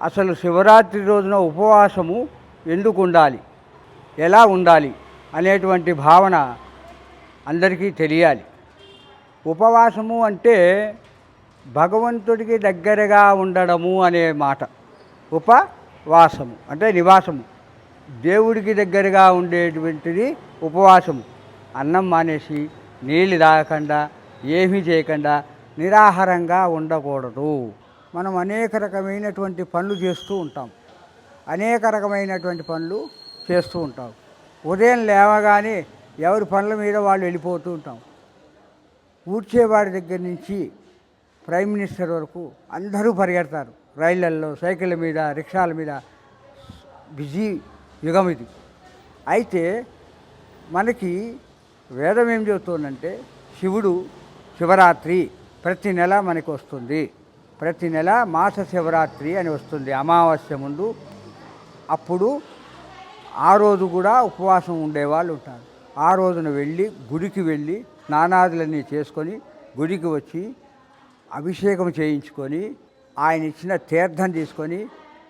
అసలు శివరాత్రి రోజున ఉపవాసము ఎందుకు ఉండాలి, ఎలా ఉండాలి అనేటువంటి భావన అందరికీ తెలియాలి. ఉపవాసము అంటే భగవంతుడికి దగ్గరగా ఉండడము అనే మాట. ఉపవాసము అంటే నివాసము, దేవుడికి దగ్గరగా ఉండేటువంటిది ఉపవాసము. అన్నం మానేసి నీళ్ళు తాగకుండా ఏమీ చేయకుండా నిరాహారంగా ఉండకూడదు. మనం అనేక రకమైనటువంటి పనులు చేస్తూ ఉంటాం, అనేక రకమైనటువంటి పనులు చేస్తూ ఉంటాం. ఉదయం లేవగానే ఎవరి పనుల మీద వాళ్ళు వెళ్ళిపోతూ ఉంటాం. ఊడ్చేవాడి దగ్గర నుంచి ప్రైమ్ మినిస్టర్ వరకు అందరూ పరిగెడతారు. రైళ్లల్లో, సైకిళ్ళ మీద, రిక్షాల మీద. బిజీ యుగం ఇది. అయితే మనకి వేదం ఏం చెబుతుందంటే, శివుడు శివరాత్రి ప్రతి నెల మనకి వస్తుంది. ప్రతి నెల మాస శివరాత్రి అని వస్తుంది అమావాస్య ముందు. అప్పుడు ఆ రోజు కూడా ఉపవాసం ఉండేవాళ్ళు ఉంటారు. ఆ రోజున వెళ్ళి గుడికి వెళ్ళి స్నానాదులన్నీ చేసుకొని గుడికి వచ్చి అభిషేకం చేయించుకొని ఆయన ఇచ్చిన తీర్థం తీసుకొని,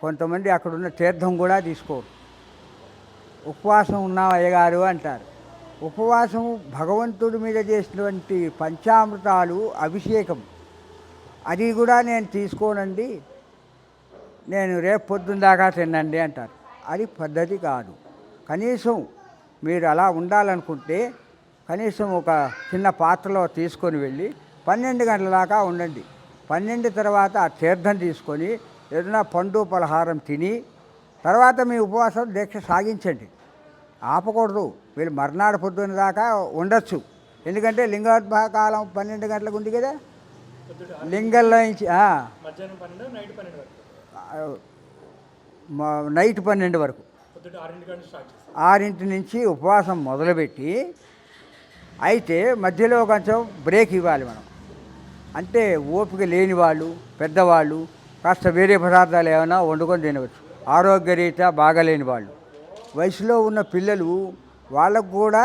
కొంతమంది అక్కడున్న తీర్థం కూడా తీసుకోరు. ఉపవాసం ఉన్నాం అయ్యగారు అంటారు. ఉపవాసం భగవంతుడి మీద చేసినటువంటి పంచామృతాలు అభిషేకం, అది కూడా నేను తీసుకోనండి, నేను రేపు పొద్దున్న దాకా తినండి అంటారు. అది పద్ధతి కాదు. కనీసం మీరు అలా ఉండాలనుకుంటే కనీసం ఒక చిన్న పాత్రలో తీసుకొని వెళ్ళి 12 గంటల దాకా ఉండండి. 12 తర్వాత ఆ తీర్థం తీసుకొని ఏదైనా పండు పలహారం తిని తర్వాత మీ ఉపవాసం దీక్ష సాగించండి. ఆపకూడదు. మీరు మర్నాడు పొద్దున్న దాకా ఉండొచ్చు. ఎందుకంటే లింగోద్భవ కాలం 12 గంటలకు ఉంది కదా. లింగంలో నుంచి నైట్ 12 వరకు, 6 నుంచి ఉపవాసం మొదలుపెట్టి, అయితే మధ్యలో కొంచెం బ్రేక్ ఇవ్వాలి మనం. అంటే ఓపిక లేని వాళ్ళు, పెద్దవాళ్ళు కాస్త వేరే పదార్థాలు ఏమైనా వండుకొని తినవచ్చు. ఆరోగ్యరీత్యా బాగలేని వాళ్ళు, వయసులో ఉన్న పిల్లలు, వాళ్ళకు కూడా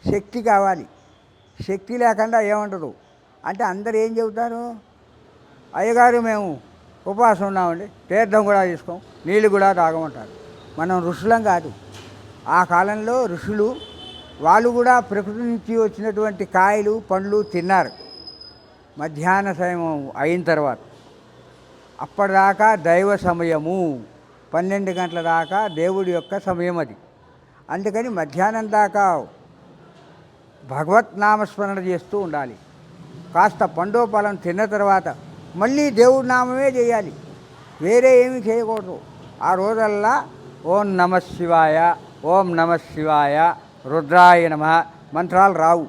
శక్తి కావాలి. శక్తి లేకుండా ఏముండదు. అంటే అందరు ఏం చెబుతారు, అయ్యగారు మేము ఉపవాసం ఉన్నామండి, తీర్థం కూడా తీసుకోం, నీళ్ళు కూడా తాగమంటారు. మనం ఋషులం కాదు. ఆ కాలంలో ఋషులు వాళ్ళు కూడా ప్రకృతి నుంచి వచ్చినటువంటి కాయలు పండ్లు తిన్నారు మధ్యాహ్న సమయం అయిన తర్వాత. అప్పటిదాకా దైవ సమయము, 12 గంటల దాకా దేవుడి యొక్క సమయం అది. అందుకని మధ్యాహ్నం దాకా భగవత్ నామస్మరణ చేస్తూ ఉండాలి. కాస్త పండోపలం తిన్న తర్వాత మళ్ళీ దేవుడి నామమే చేయాలి, వేరే ఏమీ చేయకూడదు. ఆ రోజల్లా ఓం నమ శివాయ, ఓం నమ శివాయ, రుద్రాయ నమ మంత్రాలు రావు.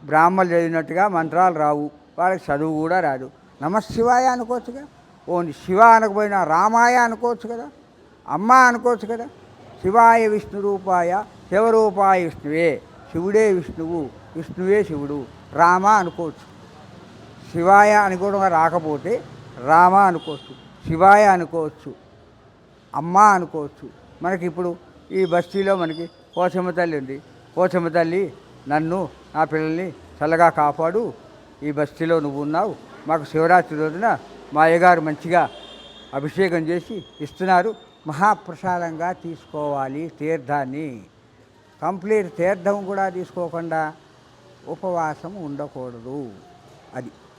బ్రాహ్మణులు చదివినట్టుగా మంత్రాలు రావు, వాళ్ళకి చదువు కూడా రాదు. నమశివాయ అనుకోవచ్చుగా. ఓ శివ అనకపోయినా రామాయ అనుకోవచ్చు కదా, అమ్మ అనుకోవచ్చు కదా. శివాయ విష్ణు రూపాయ శివరూపాయ విష్ణువే, శివుడే విష్ణువు, విష్ణువే శివుడు, రామ అనుకోవచ్చు. శివాయ అనుకోవడం రాకపోతే రామ అనుకోవచ్చు, శివాయ అనుకోవచ్చు, అమ్మ అనుకోవచ్చు. మనకి ఇప్పుడు ఈ బస్తీలో మనకి పోచమ్మ తల్లి ఉంది. పోచమ్మ తల్లి, నన్ను నా పిల్లల్ని చల్లగా కాపాడు, ఈ బస్తీలో నువ్వు ఉన్నావు, మాకు శివరాత్రి రోజున మా అయ్యగారు మంచిగా అభిషేకం చేసి ఇస్తున్నారు, మహాప్రసాదంగా తీసుకోవాలి తీర్థాన్ని. కంప్లీట్ తీర్థం కూడా తీసుకోకుండా ఉపవాసం ఉండకూడదు. అది